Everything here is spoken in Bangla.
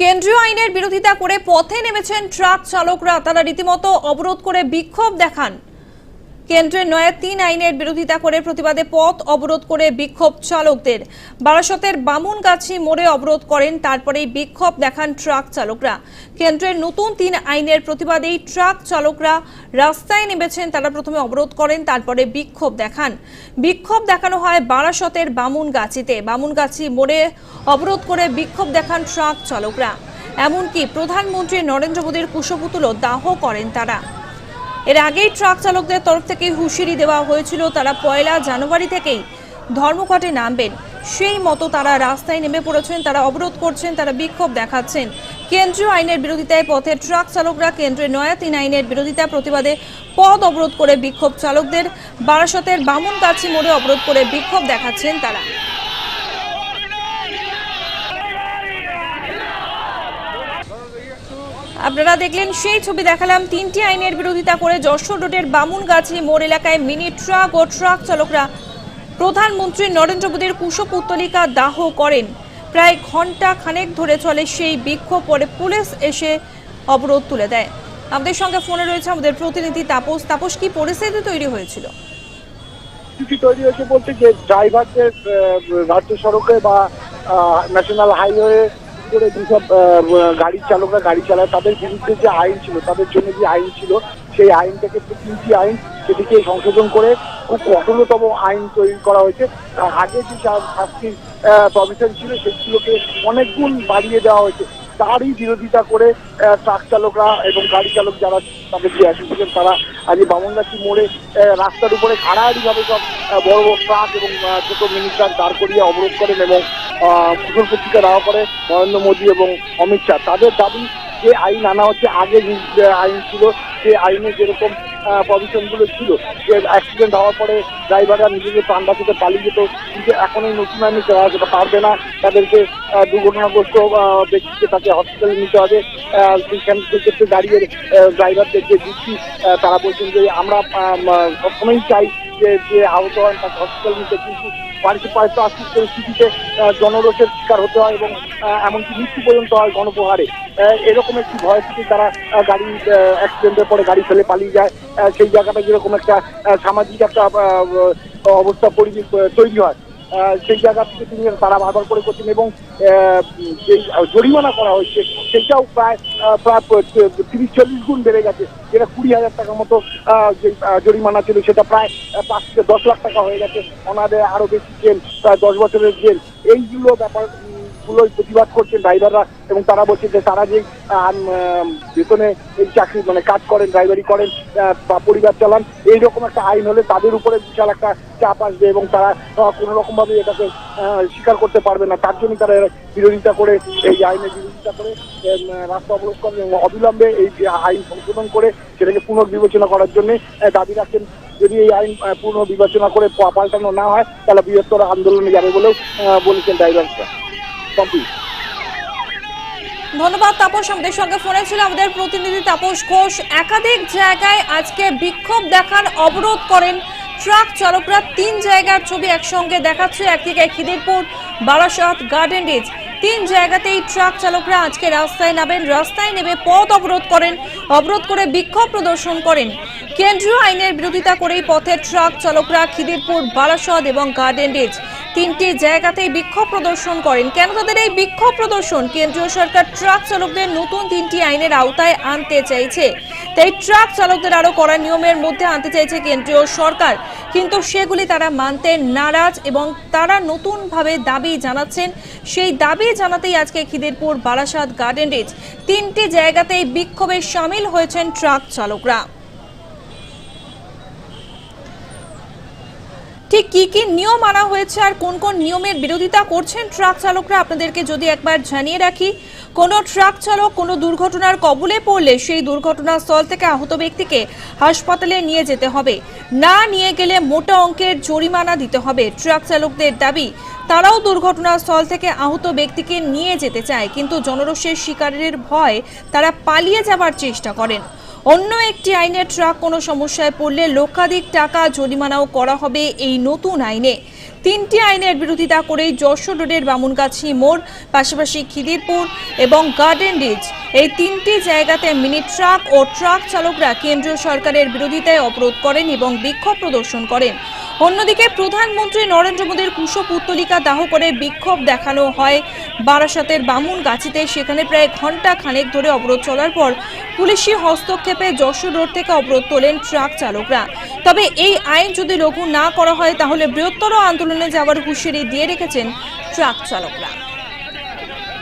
কেন্দ্রীয় আইনের বিরোধিতা করে পথে নেমেছেন ট্রাক চালকরা। তারা রীতিমতো অবরোধ করে বিক্ষোভ দেখান। কেন্দ্রের নয়া ৩ আইনের বিরোধিতা করে প্রতিবাদে পথ অবরোধ করে বিক্ষোভ চালকদের। বারাসতের বামুনগাছি মোড়ে অবরোধ করেন, তারপরেই বিক্ষোভ দেখান ট্রাক চালকরা। কেন্দ্রের নতুন ৩ আইনের প্রতিবাদেই ট্রাক চালকরা রাস্তায় নেমেছেন। তারা প্রথমে অবরোধ করেন, তারপরে বিক্ষোভ দেখান। বিক্ষোভ দেখানো হয় বারাসতের বামুনগাছিতে। বামুনগাছি মোড়ে অবরোধ করে বিক্ষোভ দেখান ট্রাক চালকরা। এমনকি প্রধানমন্ত্রী নরেন্দ্র মোদীর কুশপুতলও দাহ করেন তারা। এর আগেই ট্রাক চালকদের তরফ থেকে হুঁশিয়ারি দেওয়া হয়েছিল, তারা ১ জানুয়ারি থেকেই ধর্মঘটে নামবেন। সেই মতো তারা রাস্তায় নেমে পড়েছেন, তারা অবরোধ করছেন, তারা বিক্ষোভ দেখাচ্ছেন। কেন্দ্রীয় আইনের বিরোধিতায় পথে ট্রাক চালকরা। কেন্দ্রের নয়া ৩ আইনের বিরোধিতা প্রতিবাদে পথ অবরোধ করে বিক্ষোভ চালকদের। বারাসতের বামুনগাছি মোড়ে অবরোধ করে বিক্ষোভ দেখাচ্ছেন তারা। আপনারা দেখলেন সেই ছবি দেখালাম। ৩টি আইনের বিরোধিতা করে যশোর রোডের বামুনগাছি মোড় এলাকায় মিনি ট্রাক ও ট্রাক চালকরা প্রধানমন্ত্রী নরেন্দ্র মোদীর কুশপুত্তলিকা দাহ করেন। প্রায় ঘন্টা খানেক ধরে চলে সেই বিক্ষোভ। পরে পুলিশ এসে অবরোধ তুলে দেয়। আমাদের সঙ্গে ফোনে রয়েছে আমাদের প্রতিনিধি তাপস। তাপস, কি পরিস্থিতি তৈরি হয়েছিল? তৈরি হয়েছে বলতে যে ড্রাইভারদের রাজ্য সড়কে বা ন্যাশনাল হাইওয়ে করে যেসব গাড়ি চালকরা গাড়ি চালায় তাদের বিরুদ্ধে যে আইন ছিল, তাদের জন্য যে আইন ছিল, সেই আইনটাকে ৩টি আইন সেটিকে সংশোধন করে খুব কঠোরতম আইন তৈরি করা হয়েছে। আগে যে শাস্তির প্রভিশন ছিল সেগুলোকে অনেক গুণ বাড়িয়ে দেওয়া হয়েছে। তারই বিরোধিতা করে ট্রাক চালকরা এবং গাড়ি চালক যারা তাদের যে অ্যাসোসিয়েশন, তারা আজ বামুনগাছি মোড়ে রাস্তার উপরে খাড়াখাড়িভাবে সব বড় বড় ট্রাক এবং ছোট মিনি ট্রাক দাঁড় করিয়ে অবরোধ করেন এবং কুশল পত্রিকা দেওয়া করে নরেন্দ্র মোদী এবং অমিত শাহ। তাদের দাবি যে আইন আনা হচ্ছে, আগে যে আইন ছিল সেই আইনে যেরকম প্রভিশনগুলো ছিল, যে অ্যাক্সিডেন্ট হওয়ার পরে ড্রাইভাররা নিজেদের প্রাণ বাঁচাতে পালিয়ে যেত, কিন্তু এখন এই নতুন আইনে সেটা পারবে না। তাদেরকে দুর্ঘটনাগ্রস্ত ব্যক্তিকে তাকে হসপিটালে নিতে হবে। সেক্ষেত্রে দাঁড়িয়ে ড্রাইভারদের যে যুক্তি, তারা বলছেন যে আমরা সবসময়ই চাই যে আহত হন তাকে হসপিটাল নিতে, কিন্তু পারিপার্শ্বিক পরিস্থিতিতে জনরোষের শিকার হতে হয় এবং এমনকি মৃত্যু পর্যন্ত হয় গণপ্রহারে। এরকম একটি ভয় থেকে তারা গাড়ি অ্যাক্সিডেন্টের পরে গাড়ি ফেলে পালিয়ে যায়। সেই জায়গাটা যেরকম একটা সামাজিক একটা অবস্থা তৈরি হয়, সেই জায়গা থেকে তিনি তারা বারবার করে করছেন এবং যে জরিমানা করা হয়েছে সেটাও প্রায় ৩০-৪০ গুণ বেড়ে গেছে। যেটা ২০,০০০ টাকার মতো যে জরিমানা ছিল সেটা প্রায় ৫ থেকে ১০ লাখ টাকা হয়ে গেছে। ওনাদের আরো বেশি জেল, প্রায় ১০ বছরের জেল। এইগুলো ব্যাপারগুলোই প্রতিবাদ করছেন ড্রাইভাররা এবং তারা বলছে যে তারা যে বেতনে এই চাকরি কাজ করেন, ড্রাইভারি করেন বা পরিবার চালান, এইরকম একটা আইন হলে তাদের উপরে বিশাল একটা চাপ আসবে এবং তারা কোনো রকম ভাবে এটাকে স্বীকার করতে পারবে না। তার জন্য তারা বিরোধিতা করে, এই আইনের বিরোধিতা করে রাস্তা অবরোধ করেন এবং অবিলম্বে এই আইন সংশোধন করে সেটাকে পুনর্বিবেচনা করার জন্য দাবি রাখেন। যদি এই আইন পুনর্বিবেচনা করে পাল্টানো না হয় তাহলে বৃহত্তর আন্দোলনে যাবে বলেও বলেছেন ড্রাইভাররা। ধন্যবাদ তাপস। আমাদের সঙ্গে ফোনে ছিল আমাদের প্রতিনিধি তাপস ঘোষ। একাধিক জায়গায় আজকে বিক্ষোভ দেখান, অবরোধ করেন ট্রাক চালকরা। ৩ জায়গার ছবি একসঙ্গে দেখাচ্ছে। একদিকে খিদিরপুর, বারাসত, গার্ডেন রিচ, ৩ জায়গাতেই ট্রাক চালকরা আজকে রাস্তায় নামেন। রাস্তায় নেমে পথ অবরোধ করেন, অবরোধ করে বিক্ষোভ প্রদর্শন করেন। কেন্দ্রীয় আইনের বিরোধিতা করেই পথে ট্রাক চালকরা খিদিরপুর, বারাসত এবং গার্ডেন রিচ ৩টি জায়গাতেই বিক্ষোভ প্রদর্শন করেন। কেন তাদের এই বিক্ষোভ প্রদর্শন? কেন্দ্রীয় সরকার ট্রাক চালকদের নতুন ৩টি আইনের আওতায় আনতে চাইছে। তাই ট্রাক চালকদের আরো কড়া নিয়মের মধ্যে আনতে চাইছে কেন্দ্রীয় সরকার, কিন্তু সেগুলি তারা মানতে নারাজ এবং তারা নতুনভাবে দাবি জানাচ্ছেন। সেই দাবি জানাতেই আজকে খিদিরপুর, বারাসত, গার্ডেন রিচ ৩টি জায়গাতেই বিক্ষোভে সামিল হয়েছেন ট্রাক চালকরা। ঠিক কি কি নিয়ম আনা হয়েছে আর কোন কোন নিয়মের বিরোধিতা করছেন ট্রাক চালকরা আপনাদেরকে যদি একবার জানিয়ে রাখি। কোনো ট্রাক চালক কোনো দুর্ঘটনার কবলে পড়লে সেই দুর্ঘটনাস্থল থেকে আহত ব্যক্তিকে হাসপাতালে নিয়ে যেতে হবে, না নিয়ে গেলে মোটা অঙ্কের জরিমানা দিতে হবে। ট্রাক চালকদের দাবি, তারাও দুর্ঘটনাস্থল থেকে আহত ব্যক্তিকে নিয়ে যেতে চায়, কিন্তু জনরোষের শিকারের ভয় তারা পালিয়ে যাবার চেষ্টা করেন। অন্য একটি আইনে ট্রাক কোনো সমস্যায় পড়লে লক্ষাধিক টাকা জরিমানাও করা হবে এই নতুন আইনে। তিনটি আইনের বিরোধিতা করে যশোর রোডের বামুনগাছি মোড়, পাশাপাশি খিদিরপুর এবং গার্ডেন রিচ এই তিনটি জায়গাতে মিনি ট্রাক ও ট্রাক চালকরা কেন্দ্রীয় সরকারের বিরোধিতায় অবরোধ করেন এবং বিক্ষোভ প্রদর্শন করেন। অন্যদিকে প্রধানমন্ত্রী নরেন্দ্র মোদীর কুশপুত্তলিকা দাহ করে বিক্ষোভ দেখানো হয় বারাসাতের বামুনগাছিতে। সেখানে প্রায় ঘন্টা খানেক ধরে অবরোধ চলার পর পুলিশি হস্তক্ষেপে যশোর রোড থেকে অবরোধ তোলেন ট্রাক চালকরা। তবে এই আইন যদি লঘু না করা হয় তাহলে বৃহত্তর আন্দোলনে যাওয়ার হুঁশিয়ারি দিয়ে রেখেছেন ট্রাক চালকরা।